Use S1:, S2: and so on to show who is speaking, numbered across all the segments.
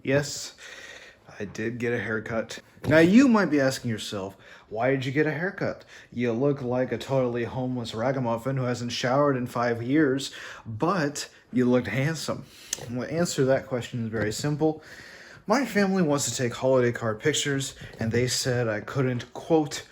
S1: Yes, I did get a haircut. Now you might be asking yourself, why did you get a haircut? You look like a totally homeless ragamuffin who hasn't showered in 5 years, but you looked handsome. And the answer to that question is very simple. My family wants to take holiday card pictures, and they said I couldn't, quote,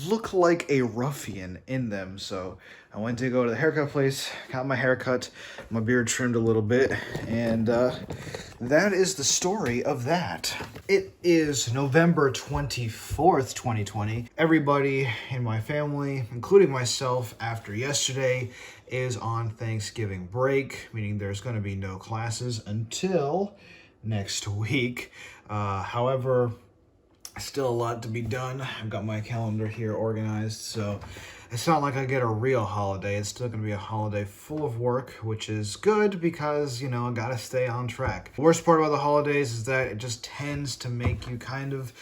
S1: look like a ruffian in them. So I went to go to the haircut place, got my hair cut, my beard trimmed a little bit, and that is the story of that. It is November 24th, 2020. Everybody in my family, including myself, after yesterday, is on Thanksgiving break, meaning there's going to be no classes until next week. However, still a lot to be done. I've got my calendar here organized, so it's not like I get a real holiday. It's still going to be a holiday full of work, which is good because, you know, I got to stay on track. The worst part about the holidays is that it just tends to make you kind of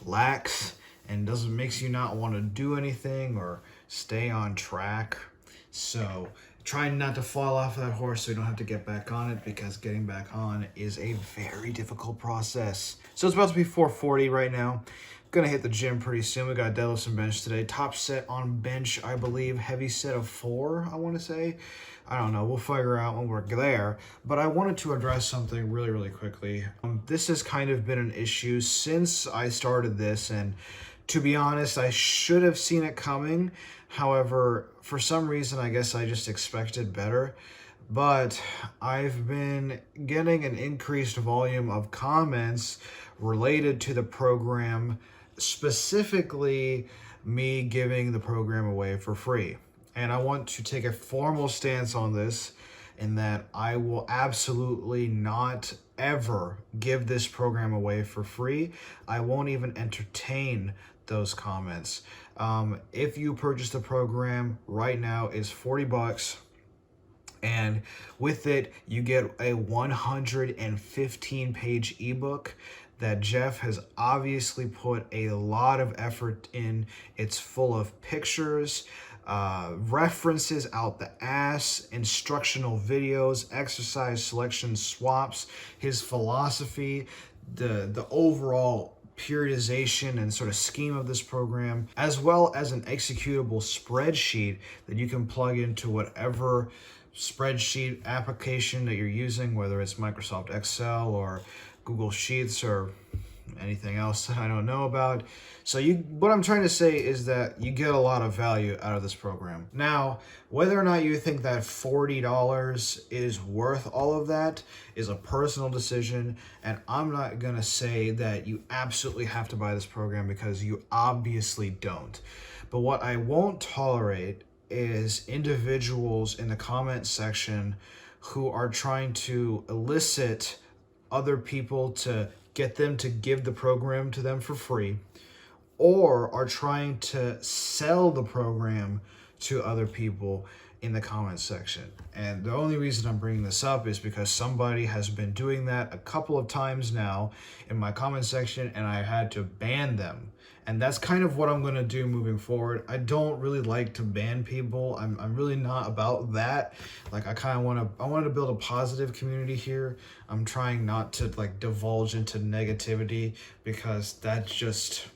S1: lax and makes you not want to do anything or stay on track. So trying not to fall off that horse so you don't have to get back on it, because getting back on is a very difficult process. So it's about to be 4:40 right now. Gonna hit the gym pretty soon. We got deadlifts and bench today. Top set on bench, I believe. Heavy set of 4, I want to say. I don't know. We'll figure out when we're there. But I wanted to address something really, really quickly. This has kind of been an issue since I started this, and to be honest, I should have seen it coming. However, for some reason, I guess I just expected better. But I've been getting an increased volume of comments related to the program, specifically me giving the program away for free. And I want to take a formal stance on this, in that I will absolutely not ever give this program away for free. I won't even entertain those comments. If you purchase the program right now, is $40, and with it you get a 115-page ebook that Jeff has obviously put a lot of effort in. It's full of pictures, references out the ass, instructional videos, exercise selection swaps, his philosophy, the overall periodization and sort of scheme of this program, as well as an executable spreadsheet that you can plug into whatever spreadsheet application that you're using, whether it's Microsoft Excel or Google Sheets or anything else that I don't know about. So what I'm trying to say is that you get a lot of value out of this program. Now, whether or not you think that $40 is worth all of that is a personal decision, and I'm not gonna say that you absolutely have to buy this program, because you obviously don't. But what I won't tolerate is individuals in the comment section who are trying to elicit other people to get them to give the program to them for free, or are trying to sell the program to other people in the comment section. And the only reason I'm bringing this up is because somebody has been doing that a couple of times now in my comment section, and I had to ban them. And that's kind of what I'm going to do moving forward. I don't really like to ban people. I'm really not about that. Like, I kind of want to build a positive community here. I'm trying not to like divulge into negativity, because that's just,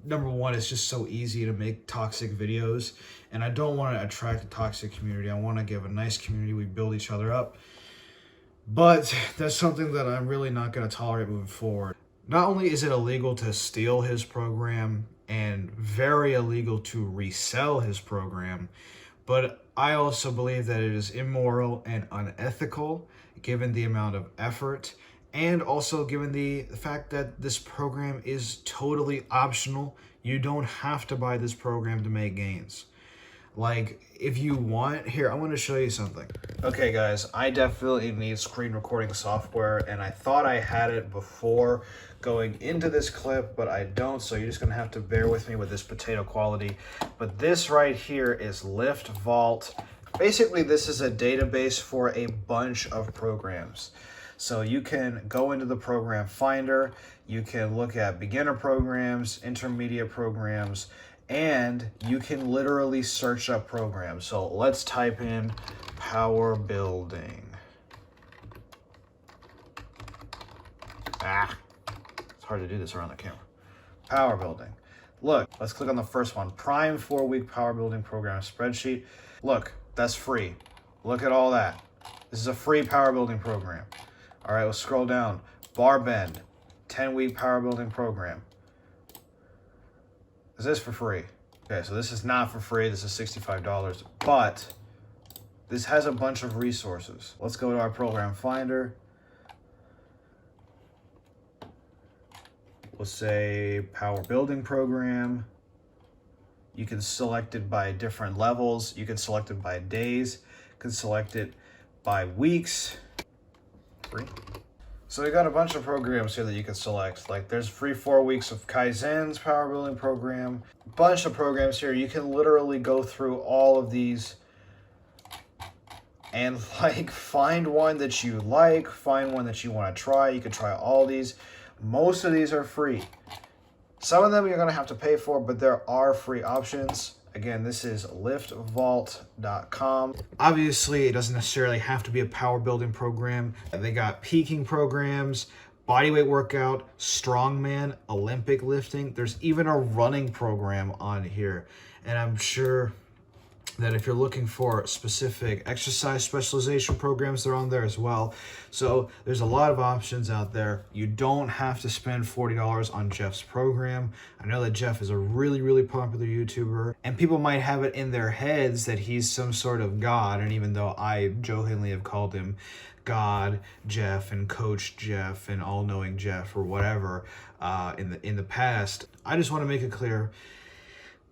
S1: number one, it's just so easy to make toxic videos, and I don't want to attract a toxic community. I want to give a nice community. We build each other up. But that's something that I'm really not going to tolerate moving forward. Not only is it illegal to steal his program and very illegal to resell his program, but I also believe that it is immoral and unethical given the amount of effort, and also given the fact that this program is totally optional. You don't have to buy this program to make gains. Like, if you want, here, I'm going to show you something. Okay, guys, I definitely need screen recording software, and I thought I had it before going into this clip, but I don't, so you're just going to have to bear with me with this potato quality. But this right here is Lift Vault. Basically, this is a database for a bunch of programs. So you can go into the program finder, you can look at beginner programs, intermediate programs, and you can literally search up programs. So let's type in Powerbuilding. hard to do this around the camera. Powerbuilding. Look, let's click on the first one. Prime 4-week Powerbuilding program spreadsheet. Look, that's free. Look at all that. This is a free Powerbuilding program. All right, let's scroll down. Bar bend, 10-week Powerbuilding program. Is this for free? Okay, so this is not for free. This is $65, but this has a bunch of resources. Let's go to our program finder. We'll say Powerbuilding program. You can select it by different levels. You can select it by days. You can select it by weeks. Free. So we got a bunch of programs here that you can select. Like there's free 4 weeks of Kaizen's Powerbuilding program. Bunch of programs here. You can literally go through all of these and like find one that you like, find one that you want to try. You can try all these. Most of these are free. Some of them you're going to have to pay for, but there are free options. Again, this is liftvault.com. Obviously, it doesn't necessarily have to be a power building program. They got peaking programs, bodyweight workout, strongman, Olympic lifting. There's even a running program on here. And I'm sure that if you're looking for specific exercise specialization programs, they're on there as well. So there's a lot of options out there. You don't have to spend $40 on Jeff's program. I know that Jeff is a really, really popular YouTuber, and people might have it in their heads that he's some sort of god. And even though I jokingly have called him God Jeff and Coach Jeff and all-knowing Jeff or whatever in the past, I just want to make it clear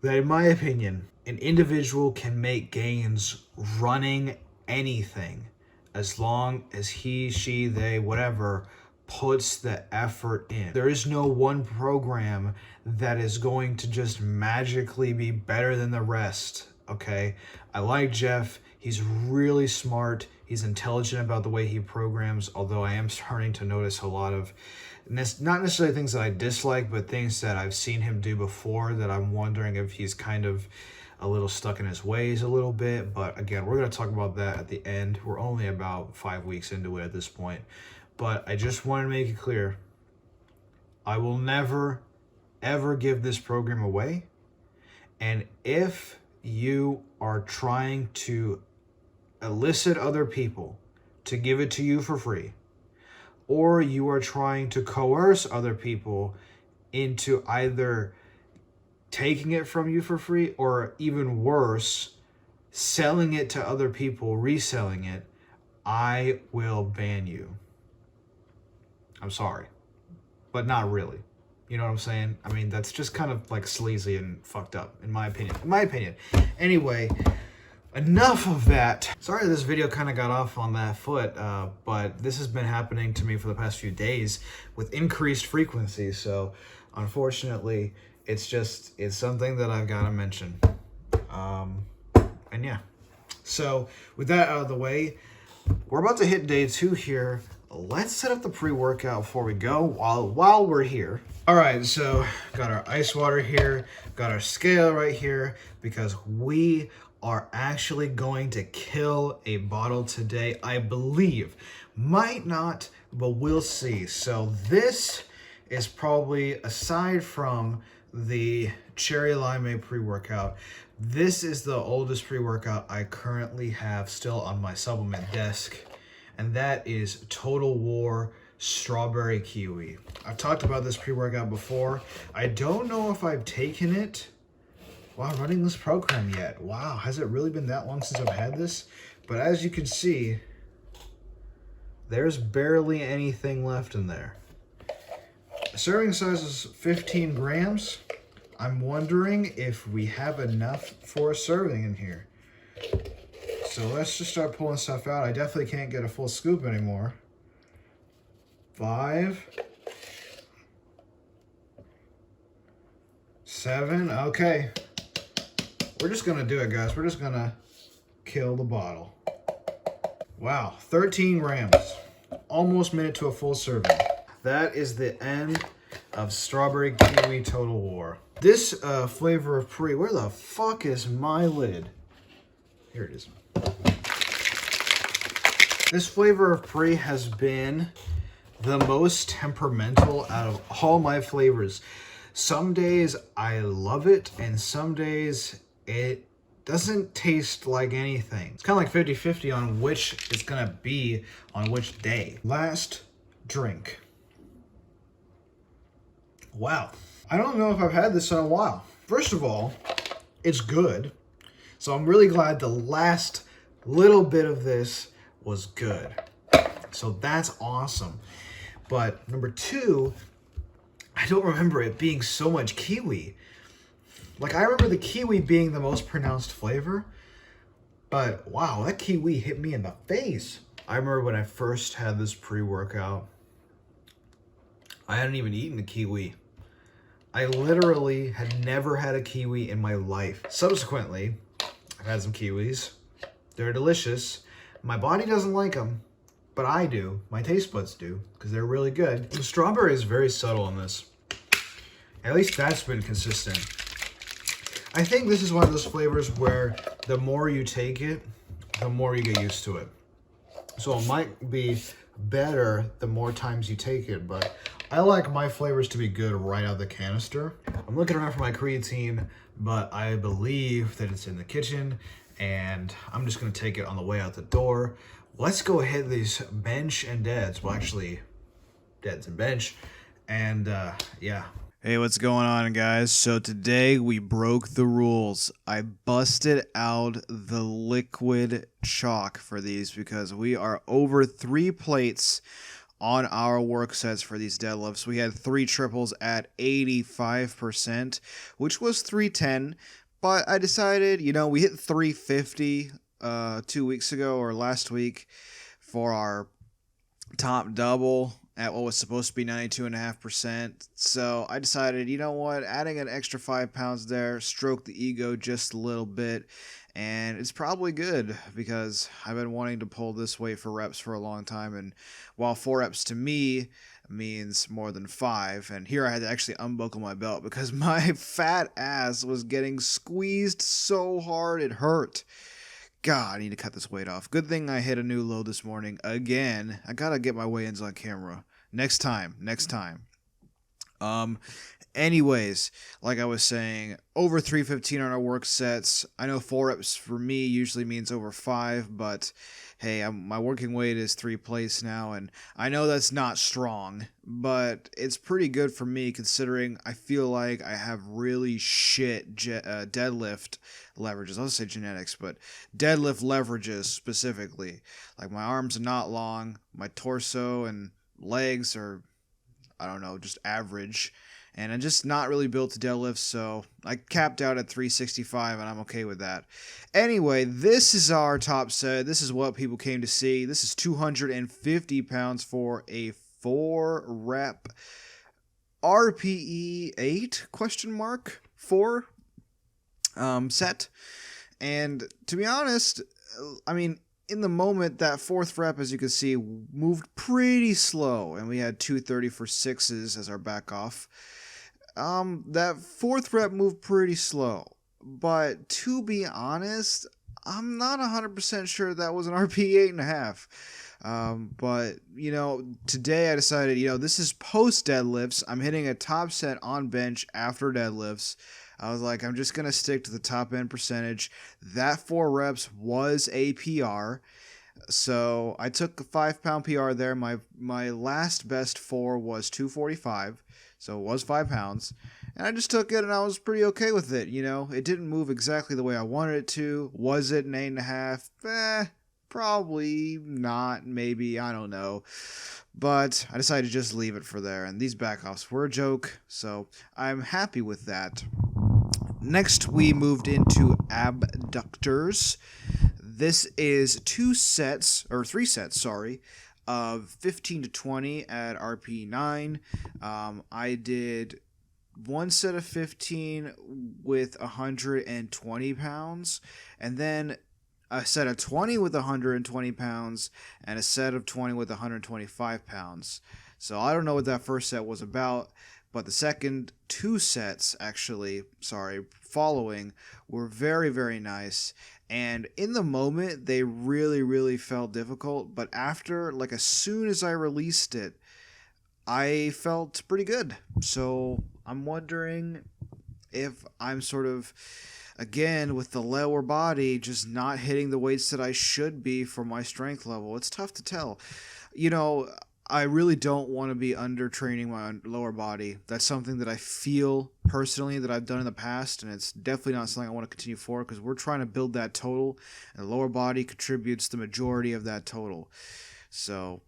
S1: that in my opinion, an individual can make gains running anything as long as he, she, they, whatever, puts the effort in. There is no one program that is going to just magically be better than the rest, okay? I like Jeff. He's really smart. He's intelligent about the way he programs, although I am starting to notice a lot of, not necessarily things that I dislike, but things that I've seen him do before that I'm wondering if he's kind of a little stuck in his ways a little bit. But again, we're going to talk about that at the end. We're only about 5 weeks into it at this point. But I just want to make it clear, I will never, ever give this program away. And if you are trying to elicit other people to give it to you for free, or you are trying to coerce other people into either taking it from you for free, or even worse, selling it to other people, reselling it, I will ban you. I'm sorry, but not really. You know what I'm saying? I mean, that's just kind of like sleazy and fucked up, in my opinion. In my opinion. Anyway, enough of that. Sorry this video kind of got off on that foot, but this has been happening to me for the past few days with increased frequency. So unfortunately, it's something that I've got to mention. And yeah. So with that out of the way, we're about to hit day 2 here. Let's set up the pre-workout before we go while we're here. All right, so got our ice water here, got our scale right here, because we are actually going to kill a bottle today, I believe. Might not, but we'll see. So this is probably, aside from the cherry limeade pre-workout, this is the oldest pre-workout I currently have still on my supplement desk, and that is Total War Strawberry Kiwi. I've talked about this pre-workout before. I don't know if I've taken it while running this program yet. Wow, has it really been that long since I've had this? But as you can see, there's barely anything left in there. Serving size is 15 grams. I'm wondering if we have enough for a serving in here. So let's just start pulling stuff out. I definitely can't get a full scoop anymore. 5, 7, okay. We're just gonna do it, guys. We're just gonna kill the bottle. Wow, 13 grams. Almost made it to a full serving. That is the end of Strawberry Kiwi Total War. This flavor of pre, where the fuck is my lid? Here it is. This flavor of pre has been the most temperamental out of all my flavors. Some days I love it, and some days it doesn't taste like anything. It's kind of like 50-50 on which it's gonna be on which day. Last drink. Wow. I don't know if I've had this in a while. First of all, it's good. So I'm really glad the last little bit of this was good. So that's awesome. But number two, I don't remember it being so much kiwi. Like, I remember the kiwi being the most pronounced flavor, but wow, that kiwi hit me in the face. I remember when I first had this pre-workout, I hadn't even eaten a kiwi. I literally had never had a kiwi in my life. Subsequently, I've had some kiwis. They're delicious. My body doesn't like them, but I do. My taste buds do, because they're really good. The strawberry is very subtle in this. At least that's been consistent. I think this is one of those flavors where the more you take it, the more you get used to it. So it might be better the more times you take it, but I like my flavors to be good right out of the canister. I'm looking around for my creatine, but I believe that it's in the kitchen, and I'm just gonna take it on the way out the door. Let's go hit these bench and deads. Well, actually, deads and bench, and yeah.
S2: Hey, what's going on, guys? So today we broke the rules. I busted out the liquid chalk for these because we are over 3 plates on our work sets for these deadlifts. We had 3 triples at 85%, which was 310, but I decided, we hit 350 2 weeks ago or last week for our top double at what was supposed to be 92.5%. So I decided, you know what, adding an extra 5 pounds there, stroke the ego just a little bit, and it's probably good because I've been wanting to pull this weight for reps for a long time, and while 4 reps to me means more than 5, and here I had to actually unbuckle my belt because my fat ass was getting squeezed so hard it hurt. God, I need to cut this weight off. Good thing I hit a new low this morning again. I gotta get my weigh-ins on camera. Next time. Anyways, like I was saying, over 315 on our work sets. I know 4 reps for me usually means over 5, but hey, my working weight is 3 plates now, and I know that's not strong, but it's pretty good for me considering I feel like I have really shit deadlift leverages. I'll say genetics, but deadlift leverages specifically. Like, my arms are not long, my torso and legs are, I don't know, just average. And I'm just not really built to deadlift, so I capped out at 365, and I'm okay with that. Anyway, this is our top set. This is what people came to see. This is 250 pounds for a 4-rep RPE 8 4 set. And to be honest, I mean, in the moment, that 4th rep, as you can see, moved pretty slow, and we had 230 for 6s as our back off. That 4th rep moved pretty slow, but to be honest, I'm not 100% sure that was an RP 8.5. But, today I decided, this is post deadlifts. I'm hitting a top set on bench after deadlifts. I was like, I'm just going to stick to the top end percentage. That 4 reps was a PR. So I took a 5-pound PR there. My last best 4 was 245. So it was 5 pounds. And I just took it and I was pretty okay with it. It didn't move exactly the way I wanted it to. Was it an 8.5? Probably not. Maybe. I don't know. But I decided to just leave it for there. And these backoffs were a joke. So I'm happy with that. Next, we moved into abductors. This is 3 sets, of 15 to 20 at RP 9. I did 1 set of 15 with 120 pounds, and then a set of 20 with 120 pounds, and a set of 20 with 125 pounds. So I don't know what that first set was about, but the second 2 sets, following, were very, very nice. And in the moment, they really, really felt difficult. But after, as soon as I released it, I felt pretty good. So I'm wondering if I'm sort of, again, with the lower body, just not hitting the weights that I should be for my strength level. It's tough to tell. You know, I really don't want to be under training my lower body. That's something that I feel personally that I've done in the past, and it's definitely not something I want to continue for, because we're trying to build that total, and the lower body contributes the majority of that total. So,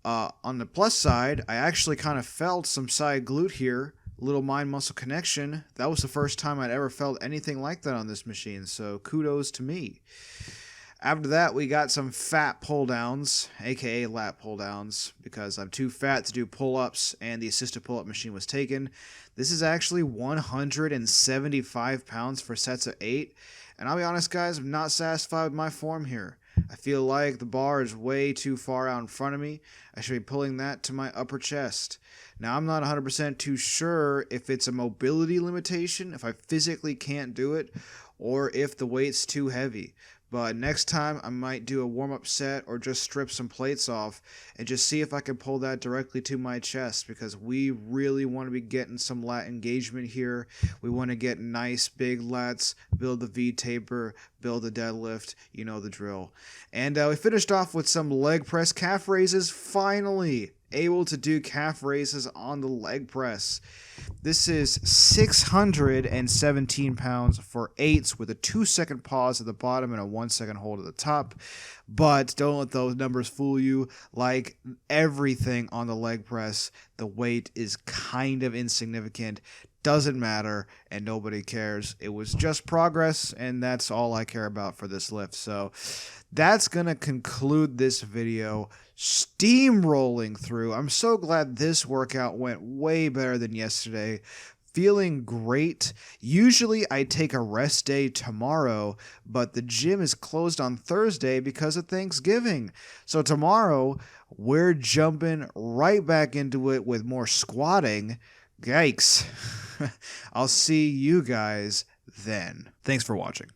S2: on the plus side, I actually kind of felt some side glute here, little mind muscle connection. That was the first time I'd ever felt anything like that on this machine, so kudos to me. After that, we got some fat pull downs, aka lat pull downs, because I'm too fat to do pull ups and the assisted pull up machine was taken. This is actually 175 pounds for sets of 8, and I'll be honest, guys, I'm not satisfied with my form here. I feel like the bar is way too far out in front of me. I should be pulling that to my upper chest. Now, I'm not 100% too sure if it's a mobility limitation, if I physically can't do it, or if the weight's too heavy. But next time, I might do a warm-up set or just strip some plates off and just see if I can pull that directly to my chest, because we really want to be getting some lat engagement here. We want to get nice big lats, build the V-taper, build the deadlift, you know the drill. And we finished off with some leg press calf raises, finally able to do calf raises on the leg press. This is 617 pounds for 8s with a 2-second pause at the bottom and a 1-second hold at the top. But don't let those numbers fool you. Like everything on the leg press, the weight is kind of insignificant. Doesn't matter, and nobody cares. It was just progress, and that's all I care about for this lift. So that's going to conclude this video. Steamrolling through. I'm so glad this workout went way better than yesterday. Feeling great. Usually I take a rest day tomorrow, but the gym is closed on Thursday because of Thanksgiving. So tomorrow we're jumping right back into it with more squatting. Yikes. I'll see you guys then. Thanks for watching.